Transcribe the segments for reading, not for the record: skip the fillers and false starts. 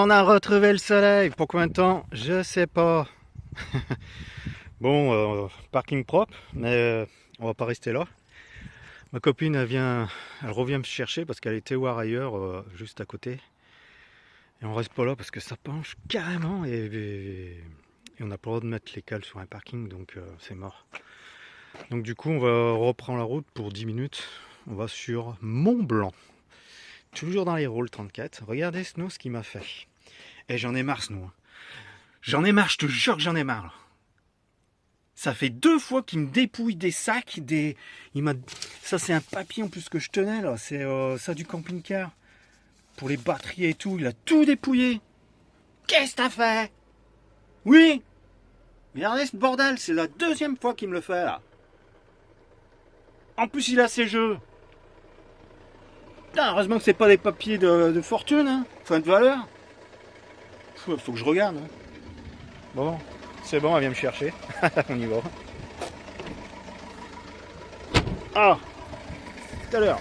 on a retrouvé le soleil. Pour combien de temps? Je sais pas. Bon, parking propre, mais on va pas rester là. Ma copine, elle revient me chercher parce qu'elle était voir ailleurs, juste à côté. Et on reste pas là parce que ça penche carrément et on n'a pas le droit de mettre les cales sur un parking, donc c'est mort. Donc du coup, on va reprendre la route pour 10 minutes. On va sur Mont Blanc. Toujours dans les rôles 34. Regardez Snow ce qu'il m'a fait. Et j'en ai marre Snow. J'en ai marre, je te jure que j'en ai marre. Ça fait 2 fois qu'il me dépouille des sacs, Ça c'est un papier en plus que je tenais là, c'est ça du camping-car. Pour les batteries et tout, il a tout dépouillé. Qu'est-ce que t'as fait? Oui. Regardez ce bordel, c'est la 2e fois qu'il me le fait là. En plus il a ses jeux. Putain, heureusement que c'est pas des papiers de fortune, hein. Enfin de valeur. Faut que je regarde. Hein. Bon, c'est bon, elle vient me chercher. On y va. Ah, tout à l'heure.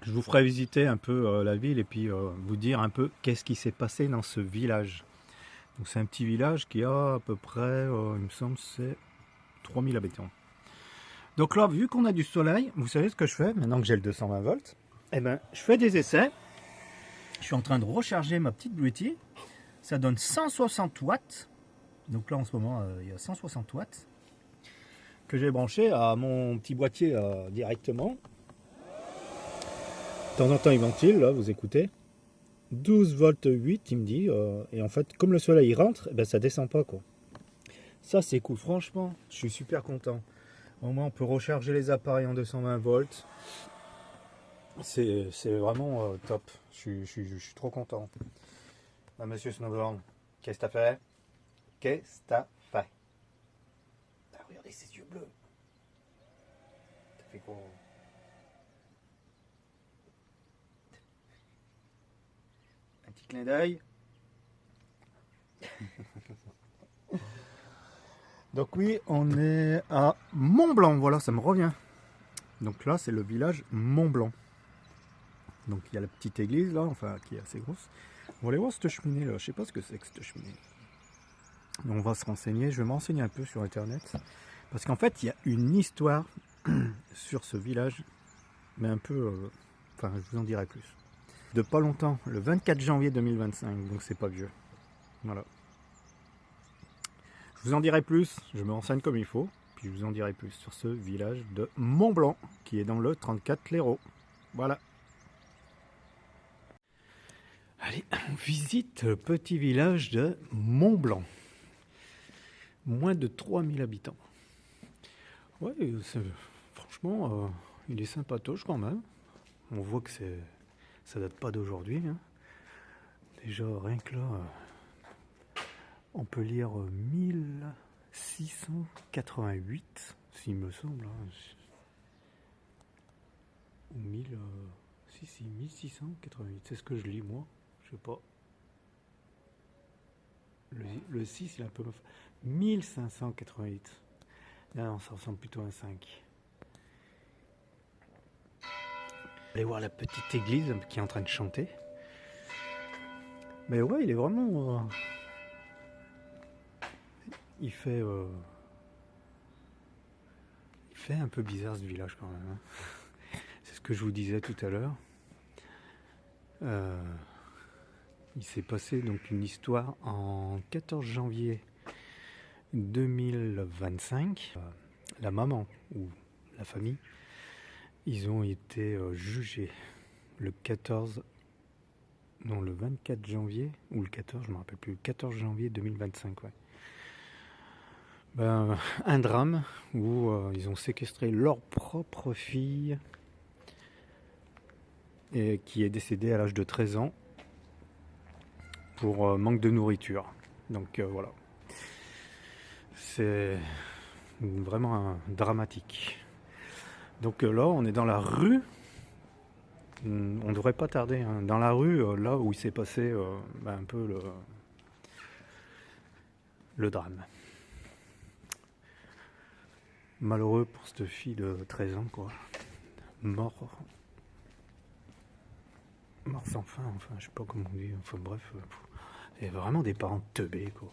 Je vous ferai visiter un peu la ville et puis vous dire un peu qu'est-ce qui s'est passé dans ce village. Donc c'est un petit village qui a à peu près, il me semble, c'est 3000 habitants. Donc là, vu qu'on a du soleil, vous savez ce que je fais maintenant que j'ai le 220 volts? Eh ben, je fais des essais. Je suis en train de recharger ma petite Bluetooth. Ça donne 160 watts. Donc là, en ce moment, il y a 160 watts que j'ai branché à mon petit boîtier directement. De temps en temps, il ventile, là, vous écoutez. 12 volts 8, il me dit. Et en fait, comme le soleil il rentre, eh ben, ça descend pas, quoi. Ça, c'est cool. Franchement, je suis super content. Au moins, on peut recharger les appareils en 220 volts. C'est vraiment top. Je suis trop content. Ah, monsieur Snowboard, qu'est-ce que t'as fait? Qu'est-ce que t'as fait? Ah, regardez ses yeux bleus. T'as fait quoi? Un petit clin d'œil. Donc oui, on est à Mont Blanc, voilà, ça me revient. Donc là, c'est le village Mont Blanc. Donc il y a la petite église là, enfin qui est assez grosse. On va aller voir cette cheminée là, je sais pas ce que c'est que cette cheminée. On va se renseigner, je vais m'enseigner un peu sur internet. Parce qu'en fait, il y a une histoire sur ce village, mais un peu... enfin, je vous en dirai plus. De pas longtemps, le 24 janvier 2025, donc c'est pas vieux. Voilà. Je vous en dirai plus, je me renseigne comme il faut, puis je vous en dirai plus sur ce village de Mont Blanc, qui est dans le 34 l'Hérault. Voilà. Allez, on visite le petit village de Mont Blanc. Moins de 3000 habitants. Ouais, franchement, il est sympatoche quand même. On voit que ça date pas d'aujourd'hui. Hein. Déjà, rien que là, on peut lire 1688, s'il me semble. Hein. Ou 1688, c'est ce que je lis moi. Je sais pas. Le 6, il est un peu... 1588. Non, ça ressemble plutôt à un 5. Allez voir la petite église qui est en train de chanter. Mais ouais, il est vraiment... il fait un peu bizarre ce village quand même. Hein. C'est ce que je vous disais tout à l'heure. Il s'est passé donc une histoire en 14 janvier 2025. La maman ou la famille, ils ont été jugés le 24 janvier, ou le 14, je ne me rappelle plus, le 14 janvier 2025, ouais. Ben, un drame où ils ont séquestré leur propre fille et qui est décédée à l'âge de 13 ans pour manque de nourriture. Donc voilà. C'est vraiment dramatique. Donc là, on est dans la rue. On ne devrait pas tarder. Hein. Dans la rue, là où il s'est passé un peu le drame. Malheureux pour cette fille de 13 ans, quoi. Mort sans fin, enfin, je sais pas comment on dit. Enfin bref. Et vraiment des parents teubés, quoi.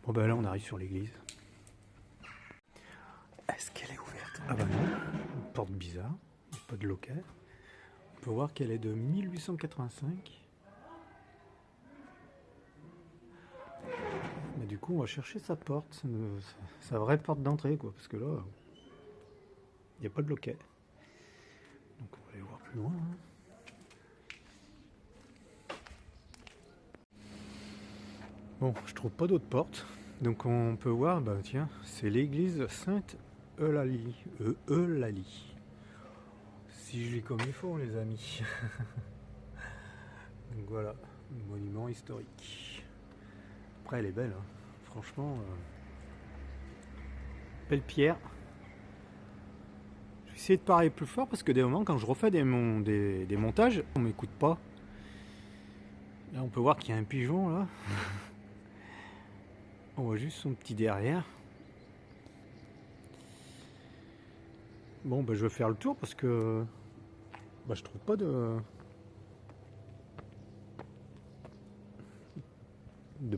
Bon, ben là, on arrive sur l'église. Est-ce qu'elle est ouverte? Ah bah non, une porte bizarre, pas de loquet. On peut voir qu'elle est de 1885. Mais du coup, on va chercher sa porte, sa vraie porte d'entrée, quoi, parce que là, il n'y a pas de loquet. Donc on va aller voir plus loin. Hein. Bon, je trouve pas d'autres portes. Donc on peut voir, bah tiens, c'est l'église Sainte-Eulalie. Eulalie. Si je lis comme il faut, les amis. Donc voilà, monument historique. Après, elle est belle, hein. Franchement. Belle pierre. Je vais essayer de parler plus fort parce que des moments, quand je refais des montages, on m'écoute pas. Là, on peut voir qu'il y a un pigeon là. On voit juste son petit derrière. Bon, bah, je vais faire le tour parce que bah, je trouve pas de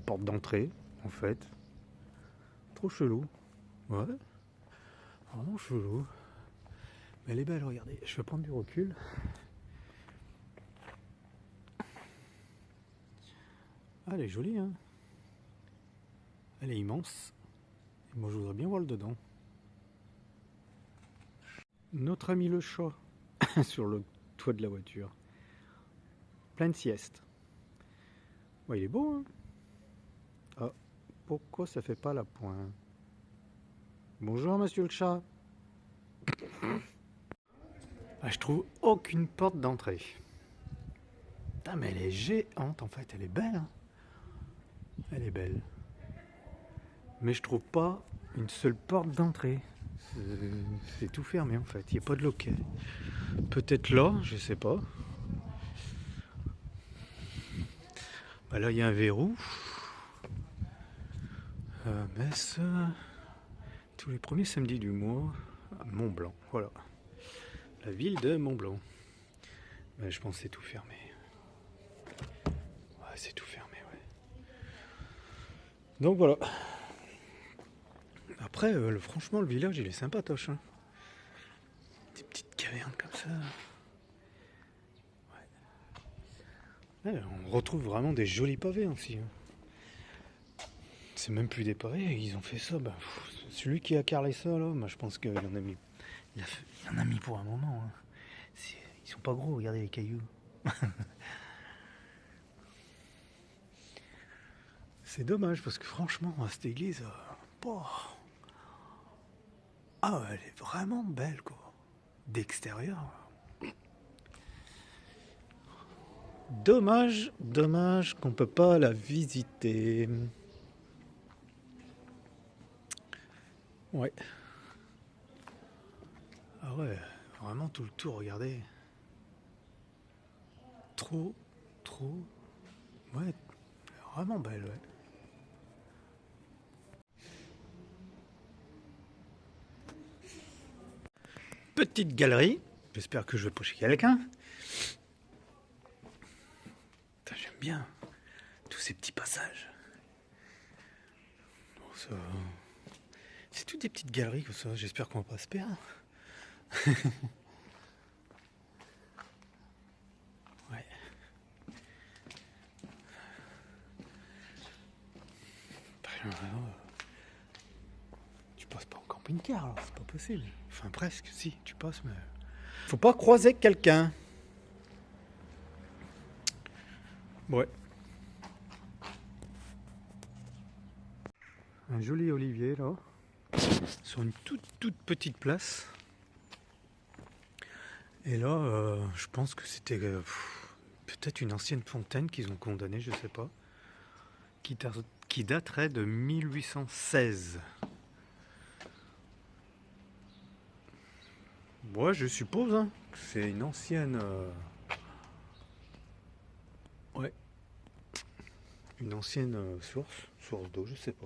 porte d'entrée en fait. Trop chelou. Ouais. Vraiment chelou. Mais elle est belle, regardez. Je vais prendre du recul. Ah, elle est jolie, hein. Elle est immense. Et moi, je voudrais bien voir le dedans. Notre ami le chat sur le toit de la voiture. Pleine sieste. Ouais, il est beau, hein. Ah, pourquoi ça fait pas la pointe? Bonjour, monsieur le chat. Ah, je trouve aucune porte d'entrée. Putain, mais elle est géante en fait. Elle est belle, hein. Elle est belle. Mais je trouve pas une seule porte d'entrée. C'est tout fermé en fait. Il n'y a pas de loquet. Peut-être là, je sais pas. Bah là, il y a un verrou. Metz, tous les premiers samedis du mois, à Mont-Blanc. Voilà. La ville de Mont-Blanc. Bah, je pense que c'est tout fermé. Ouais, c'est tout fermé, ouais. Donc voilà. Après, franchement, le village, il est sympatoche. Hein. Des petites cavernes comme ça. Ouais. Ouais, on retrouve vraiment des jolis pavés aussi. Hein. C'est même plus des pavés, ils ont fait ça. Bah, celui qui a carrelé ça, là, moi, je pense qu'il en a mis. Il en a mis pour un moment. Hein. Ils sont pas gros, regardez les cailloux. C'est dommage parce que franchement, cette église, ah, elle est vraiment belle, quoi. D'extérieur. Dommage, dommage qu'on peut pas la visiter. Ouais. Ah ouais, vraiment tout le tour, regardez. Trop, ouais, vraiment belle, ouais. Petite galerie. J'espère que je vais pocher quelqu'un. J'aime bien tous ces petits passages. Bon, ça, c'est toutes des petites galeries comme ça. J'espère qu'on va pas se perdre. Ouais. Tu passes pas en camping-car, alors c'est pas possible. Enfin presque, si, tu passes, mais faut pas croiser quelqu'un. Ouais. Un joli olivier là, sur une toute petite place. Et là, je pense que c'était peut-être une ancienne fontaine qu'ils ont condamnée, je sais pas, qui daterait de 1816. Ouais, je suppose, hein, que c'est une ancienne. Ouais. Une ancienne source d'eau, je sais pas.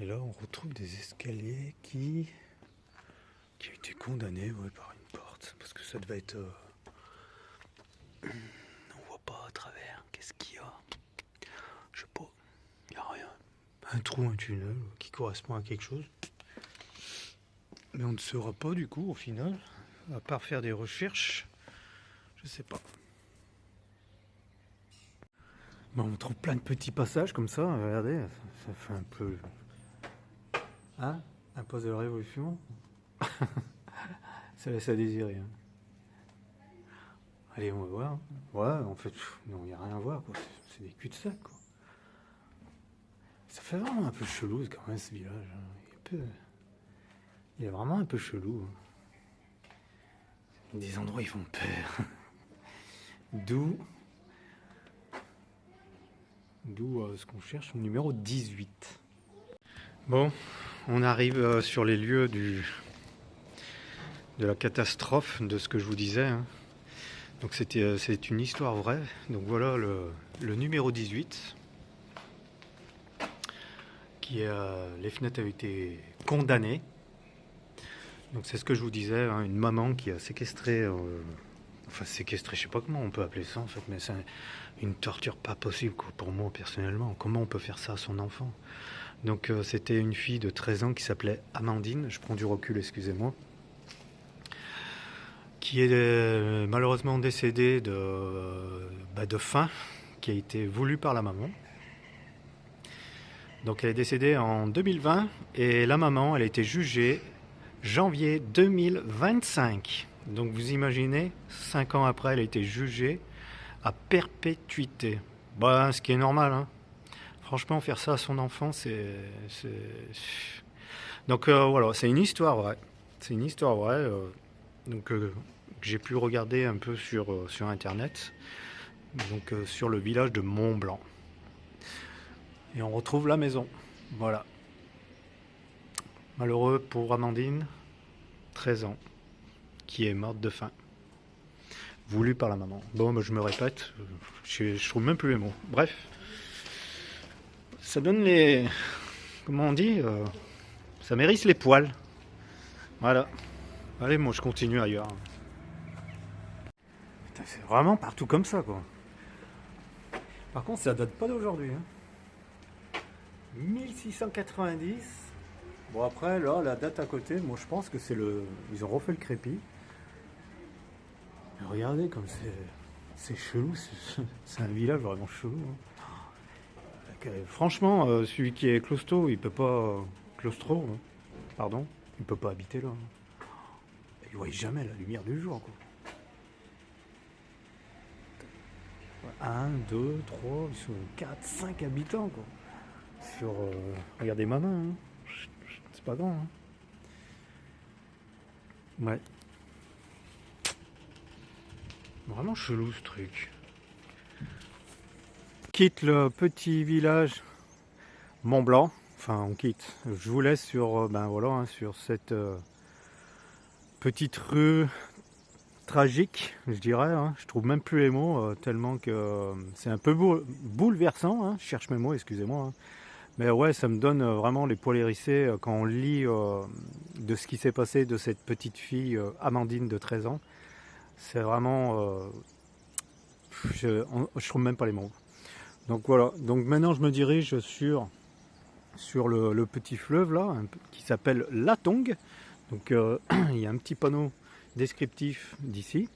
Et là, on retrouve des escaliers qui ont été condamnés, ouais, par une porte. Parce que ça devait être. On voit pas à travers. Qu'est-ce qu'il y a? Je sais pas. Il n'y a rien. Un trou, un tunnel qui correspond à quelque chose. Mais on ne saura pas du coup au final. À part faire des recherches. Je sais pas. Bon, on trouve plein de petits passages comme ça. Regardez, ça fait un peu... Hein? Un poste de la Révolution. Ça laisse à désirer. Hein. Allez, on va voir. Ouais, en fait, non, il n'y a rien à voir. C'est des cul-de-sac. Quoi. Ça fait vraiment un peu chelou quand même ce village. Hein. Il est vraiment un peu chelou. Des endroits ils font peur. D'où ce qu'on cherche, le numéro 18. Bon, on arrive sur les lieux de la catastrophe, de ce que je vous disais. Hein. Donc c'est une histoire vraie. Donc voilà le numéro 18. Les fenêtres avaient été condamnées. Donc c'est ce que je vous disais, hein, une maman qui a séquestré, séquestré, je sais pas comment on peut appeler ça en fait, mais c'est une torture pas possible quoi, pour moi personnellement. Comment on peut faire ça à son enfant? Donc c'était une fille de 13 ans qui s'appelait Amandine, je prends du recul, excusez-moi, qui est malheureusement décédée de faim, qui a été voulue par la maman. Donc elle est décédée en 2020 et la maman, elle a été jugée janvier 2025. Donc vous imaginez, 5 ans après, elle a été jugée à perpétuité. Bah, ce qui est normal. Hein. Franchement, faire ça à son enfant, Donc voilà, c'est une histoire vraie. C'est une histoire vraie. Que j'ai pu regarder un peu sur Internet. Donc sur le village de Mont-Blanc. Et on retrouve la maison. Voilà. Malheureux pour Amandine, 13 ans, qui est morte de faim. Voulue par la maman. Bon, bah, je me répète, je trouve même plus les mots. Bref, ça donne les... Comment on dit ça mérite les poils. Voilà. Allez, moi je continue ailleurs. Putain, c'est vraiment partout comme ça, quoi. Par contre, ça date pas d'aujourd'hui. Hein. 1690. Bon après là la date à côté, moi je pense que c'est ils ont refait le crépi. Mais regardez comme c'est chelou, c'est un village vraiment chelou. Hein. Franchement, celui qui est claustro, il peut pas hein. Pardon, il peut pas habiter là. Il voit jamais la lumière du jour quoi. 1, 2, 3, ils sont 4, 5 habitants quoi. Sur regardez ma main. Hein. C'est pas grand, hein. Ouais. Vraiment chelou ce truc. Quitte le petit village Mont-Blanc. Enfin, on quitte. Je vous laisse sur, sur cette petite rue tragique, je dirais. Hein. Je trouve même plus les mots, tellement que c'est un peu bouleversant. Hein. Je cherche mes mots, excusez-moi. Hein. Mais ouais, ça me donne vraiment les poils hérissés quand on lit de ce qui s'est passé de cette petite fille Amandine de 13 ans. C'est vraiment... je trouve même pas les mots. Donc voilà, donc maintenant je me dirige sur le petit fleuve là, qui s'appelle la Tongue. Donc il y a un petit panneau descriptif d'ici.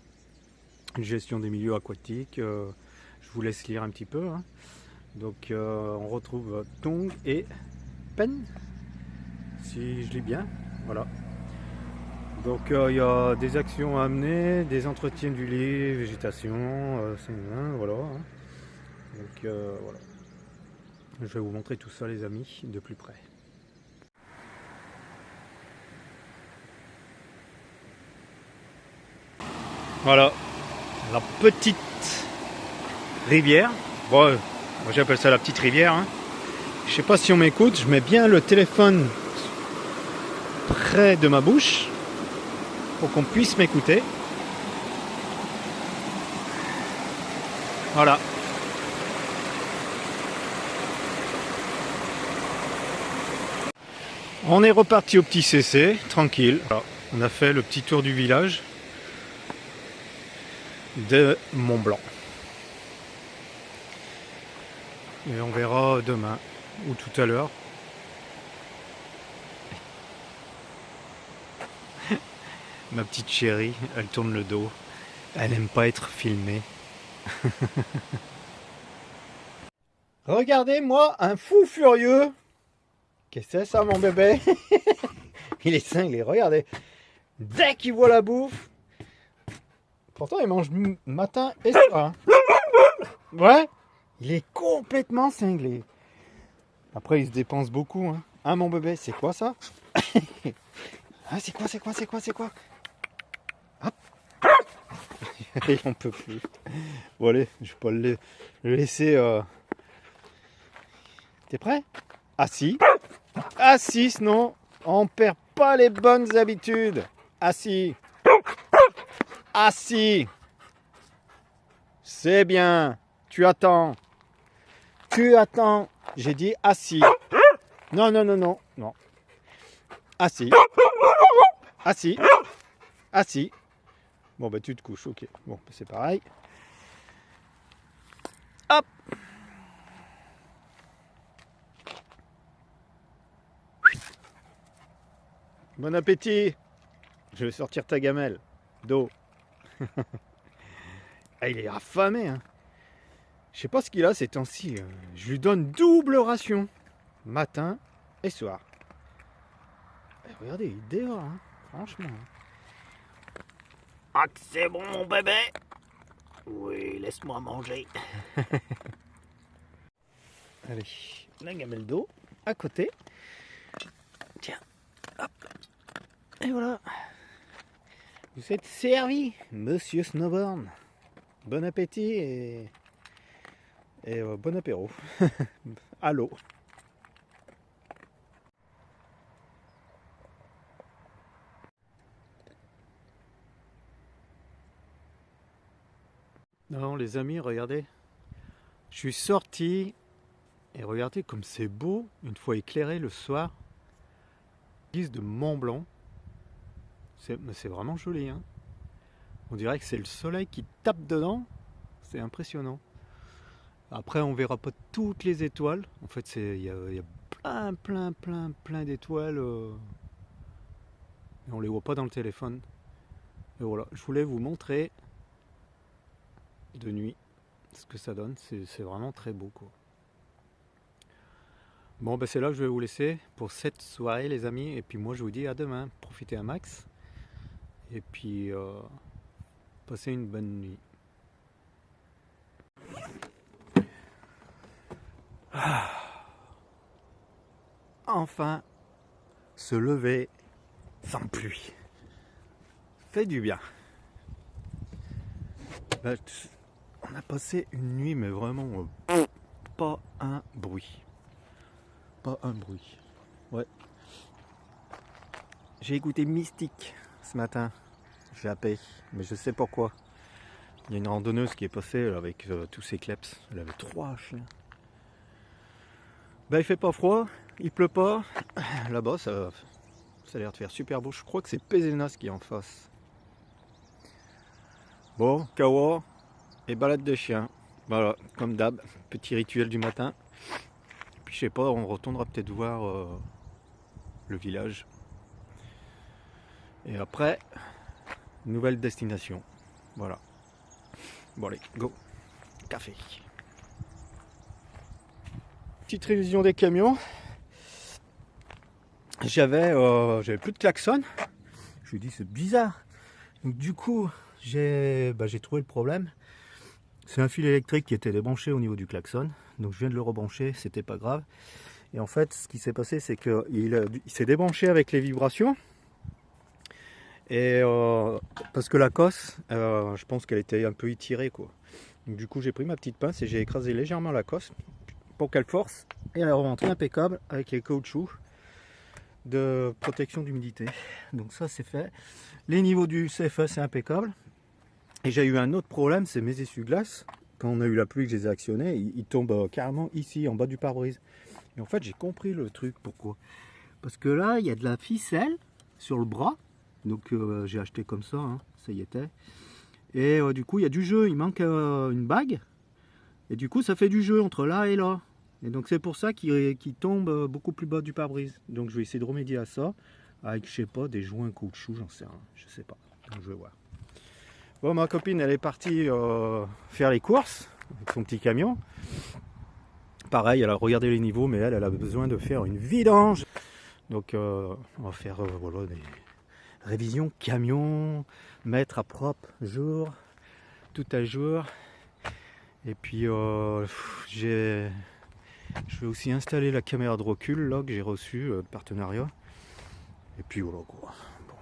Gestion des milieux aquatiques. Je vous laisse lire un petit peu. Hein. Donc on retrouve Tongue et Pen, si je lis bien, voilà. Donc il y a des actions à mener, des entretiens du lit, végétation, voilà. Donc voilà. Je vais vous montrer tout ça les amis, de plus près. Voilà, la petite rivière. Bon, moi j'appelle ça la petite rivière. Hein. Je sais pas si on m'écoute, je mets bien le téléphone près de ma bouche pour qu'on puisse m'écouter. Voilà. On est reparti au petit CC, tranquille. Voilà. On a fait le petit tour du village de Mont-Blanc. Et on verra demain ou tout à l'heure. Ma petite chérie, elle tourne le dos. Elle n'aime pas être filmée. Regardez-moi, un fou furieux. Qu'est-ce que c'est ça, mon bébé? Il est cinglé, regardez. Dès qu'il voit la bouffe. Pourtant, il mange matin et soir. Ouais, il est complètement cinglé. Après, il se dépense beaucoup. Hein, mon bébé, c'est quoi ça? Ah, c'est quoi? Hop. Il en peut plus. Bon, allez, je vais pas le laisser. T'es prêt? Assis. Assis, sinon, on perd pas les bonnes habitudes. Assis. Assis. C'est bien. Tu attends. J'ai dit assis. Non. Assis. Assis. Bon, bah tu te couches, ok. Bon, bah, c'est pareil. Hop. Bon appétit. Je vais sortir ta gamelle d'eau. Ah, il est affamé, hein. Je sais pas ce qu'il a ces temps-ci. Je lui donne double ration. Matin et soir. Et regardez, il est dehors, hein. Franchement. Ah, que c'est bon, mon bébé? Oui, laisse-moi manger. Allez, la gamelle d'eau à côté. Tiens, hop. Et voilà. Vous êtes servi, monsieur Snowborn. Bon appétit et bon apéro. À l'eau. Non, les amis, regardez. Je suis sorti et regardez comme c'est beau une fois éclairé le soir. L'église de Mont Blanc. C'est vraiment joli, hein. On dirait que c'est le soleil qui tape dedans. C'est impressionnant. Après, on verra pas toutes les étoiles. En fait, il y a plein d'étoiles. Et on les voit pas dans le téléphone. Et voilà, je voulais vous montrer de nuit ce que ça donne. C'est vraiment très beau, quoi. Bon, ben c'est là que je vais vous laisser pour cette soirée, les amis. Et puis moi, je vous dis à demain. Profitez un max. Et puis, passez une bonne nuit. Enfin, se lever sans pluie. Fait du bien. Ben, on a passé une nuit, mais vraiment pas un bruit. Pas un bruit. Ouais. J'ai écouté Mystique ce matin. J'ai appelé, mais je sais pourquoi. Il y a une randonneuse qui est passée avec tous ses kleps. Elle avait 3 chiens. Ben, il fait pas froid, il pleut pas. Là-bas, ça a l'air de faire super beau. Je crois que c'est Pézenas qui est en face. Bon, kawa et balade de chien. Voilà, comme d'hab, petit rituel du matin. Puis je sais pas, on retournera peut-être voir le village. Et après, nouvelle destination. Voilà. Bon allez, go. Café. Petite révision des camions. J'avais plus de klaxon. Je me dis c'est bizarre. Donc du coup, j'ai trouvé le problème. C'est un fil électrique qui était débranché au niveau du klaxon. Donc je viens de le rebrancher, c'était pas grave. Et en fait, ce qui s'est passé, c'est qu'il s'est débranché avec les vibrations. Et parce que la cosse, je pense qu'elle était un peu étirée, quoi. Donc, du coup, j'ai pris ma petite pince et j'ai écrasé légèrement la cosse pour qu'elle force. Et elle est rentrée impeccable avec les caoutchoucs de protection d'humidité. Donc ça, c'est fait. Les niveaux du CFE, c'est impeccable. Et j'ai eu un autre problème, c'est mes essuie-glaces. Quand on a eu la pluie que je les ai actionnés, ils tombent carrément ici, en bas du pare-brise. Et en fait, j'ai compris le truc, pourquoi. Parce que là, il y a de la ficelle sur le bras. Donc j'ai acheté comme ça, hein, ça y était. Et du coup, il y a du jeu, il manque une bague. Et du coup, ça fait du jeu entre là et là. Et donc c'est pour ça qu'il tombe beaucoup plus bas du pare-brise. Donc je vais essayer de remédier à ça avec, je sais pas, des joints caoutchouc, j'en sais rien, je sais pas. Donc je vais voir. Bon, ma copine, elle est partie faire les courses avec son petit camion. Pareil, elle a regardé les niveaux, mais elle a besoin de faire une vidange. Donc on va faire voilà, des révisions camion, mettre à propre jour, tout à jour. Et puis je vais aussi installer la caméra de recul là que j'ai reçue de partenariat. Et puis voilà quoi. Bon.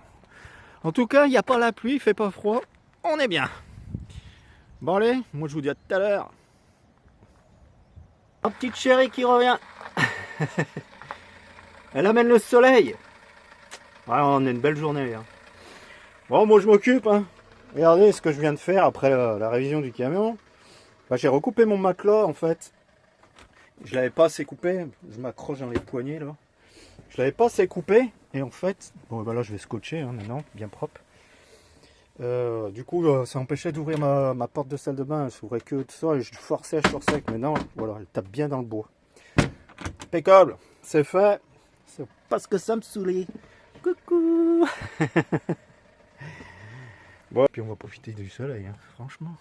En tout cas, il n'y a pas la pluie, il fait pas froid, on est bien. Bon allez, moi je vous dis à tout à l'heure. Ma petite chérie qui revient. Elle amène le soleil. Ouais, on a une belle journée. Hein. Bon, moi je m'occupe. Hein. Regardez ce que je viens de faire après la révision du camion. Bah, j'ai recoupé mon matelas en fait. Je l'avais pas assez coupé. Je m'accroche dans les poignets là. Je l'avais pas assez coupé. Et en fait, bon bah là je vais scotcher hein, maintenant, bien propre. Du coup, ça empêchait d'ouvrir ma porte de salle de bain. Elle s'ouvrait que de ça et je forçais. Maintenant, voilà, elle tape bien dans le bois. Impeccable, c'est fait. C'est parce que ça me saoulait. Coucou. Bon, puis on va profiter du soleil, hein, franchement.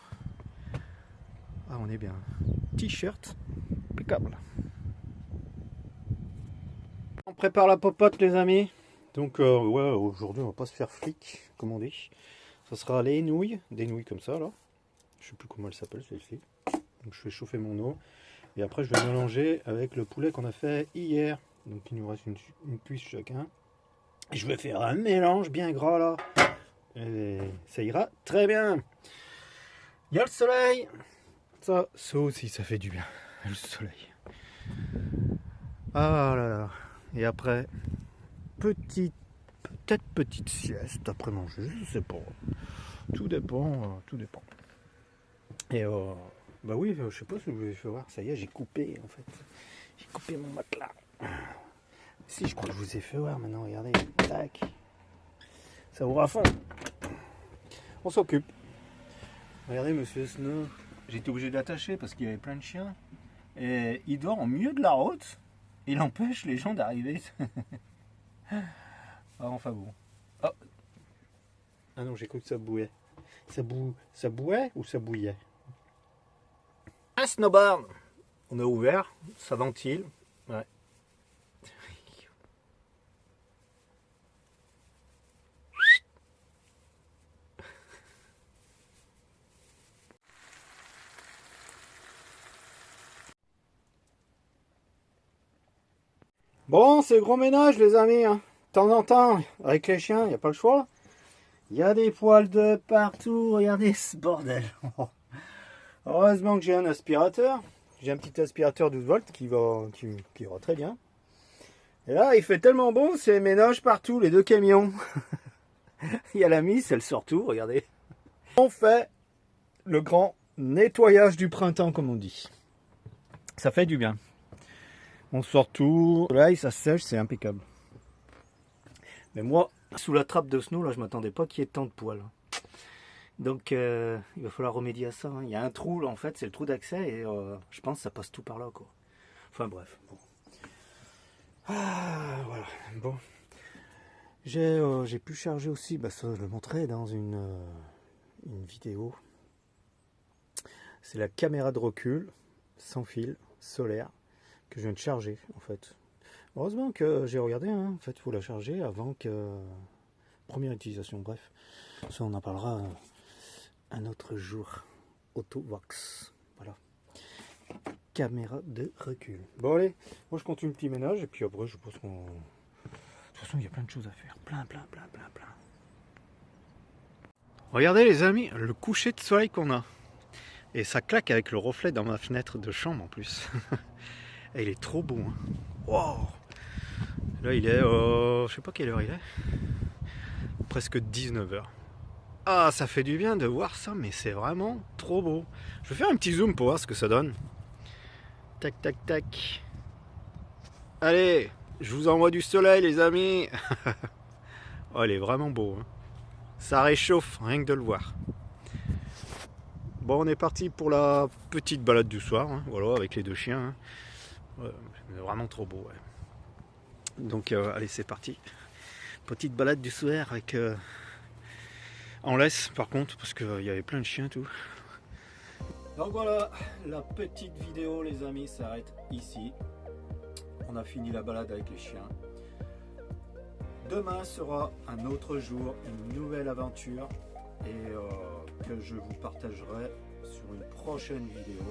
Ah, on est bien. T-shirt, impeccable. On prépare la popote, les amis. Donc, ouais, aujourd'hui, on va pas se faire flic, comme on dit. Ça sera les nouilles, des nouilles comme ça, là. Je sais plus comment elle s'appelle, celle-ci. Donc, je fais chauffer mon eau. Et après, je vais mélanger avec le poulet qu'on a fait hier. Donc, il nous reste une cuisse chacun. Et je vais faire un mélange bien gras, là. Et ça ira très bien. Il y a le soleil. Ça aussi, ça fait du bien. Le soleil. Ah là là. Et après, peut-être petite sieste après manger, je sais pas. Tout dépend, tout dépend. Et bah oui, je sais pas si vous avez fait voir. Ça y est, j'ai coupé en fait. J'ai coupé mon matelas. Si, je crois que je vous ai fait voir maintenant. Regardez, tac. Ça ouvre à fond. On s'occupe. Regardez, monsieur Snow. J'étais obligé d'attacher parce qu'il y avait plein de chiens. Et il dort au milieu de la route. Il empêche les gens d'arriver. Ah, enfin bon. Oh. Ah non, j'ai cru que ça bouillait. Ça bouait ou ça bouillait? Un snowboard. On a ouvert, ça ventile. Ouais. Bon, c'est gros ménage, les amis. Hein. De temps en temps, avec les chiens, il n'y a pas le choix. Il y a des poils de partout. Regardez ce bordel. Heureusement que j'ai un aspirateur. J'ai un petit aspirateur 12 volts qui va très bien. Et là, il fait tellement beau, c'est ménage partout, les deux camions. Il y a la mise, elle sort tout, regardez. On fait le grand nettoyage du printemps, comme on dit. Ça fait du bien. On sort tout. Là, ça sèche, c'est impeccable. Mais moi, sous la trappe de snow, là, je m'attendais pas qu'il y ait tant de poils. Donc, il va falloir remédier à ça. Hein. Il y a un trou, là, en fait, c'est le trou d'accès, et je pense que ça passe tout par là, quoi. Enfin, bref. Bon. Ah, voilà. Bon. J'ai pu charger aussi, bah, ça, je le montrerai dans une vidéo. C'est la caméra de recul, sans fil, solaire, que je viens de charger, en fait. Heureusement que j'ai regardé, hein. En fait, il faut la charger avant que... Première utilisation, bref. Ça, on en parlera un autre jour. Autovox. Voilà. Caméra de recul. Bon, allez. Moi, je continue le petit ménage. Et puis après, je pense qu'on... De toute façon, il y a plein de choses à faire. Plein. Regardez, les amis, le coucher de soleil qu'on a. Et ça claque avec le reflet dans ma fenêtre de chambre, en plus. Et il est trop beau. Hein. Wow. Là, il est... je sais pas quelle heure il est. Presque 19h. Ah, ça fait du bien de voir ça, mais c'est vraiment trop beau. Je vais faire un petit zoom pour voir ce que ça donne. Tac. Allez, je vous envoie du soleil, les amis. Oh, il est vraiment beau. Hein. Ça réchauffe, rien que de le voir. Bon, on est parti pour la petite balade du soir. Hein, voilà, avec les deux chiens. Hein. Ouais, vraiment trop beau. Ouais. Donc allez, c'est parti. Petite balade du soir avec en laisse par contre, parce qu'il y avait plein de chiens tout. Donc voilà, la petite vidéo les amis s'arrête ici. On a fini la balade avec les chiens. Demain sera un autre jour, une nouvelle aventure et que je vous partagerai sur une prochaine vidéo.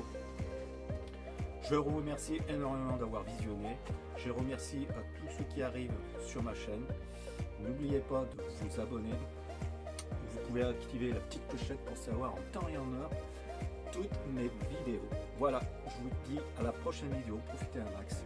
Je vous remercie énormément d'avoir visionné. Je remercie à tous ceux qui arrivent sur ma chaîne. N'oubliez pas de vous abonner. Vous pouvez activer la petite clochette pour savoir en temps et en heure toutes mes vidéos. Voilà, je vous dis à la prochaine vidéo. Profitez un max.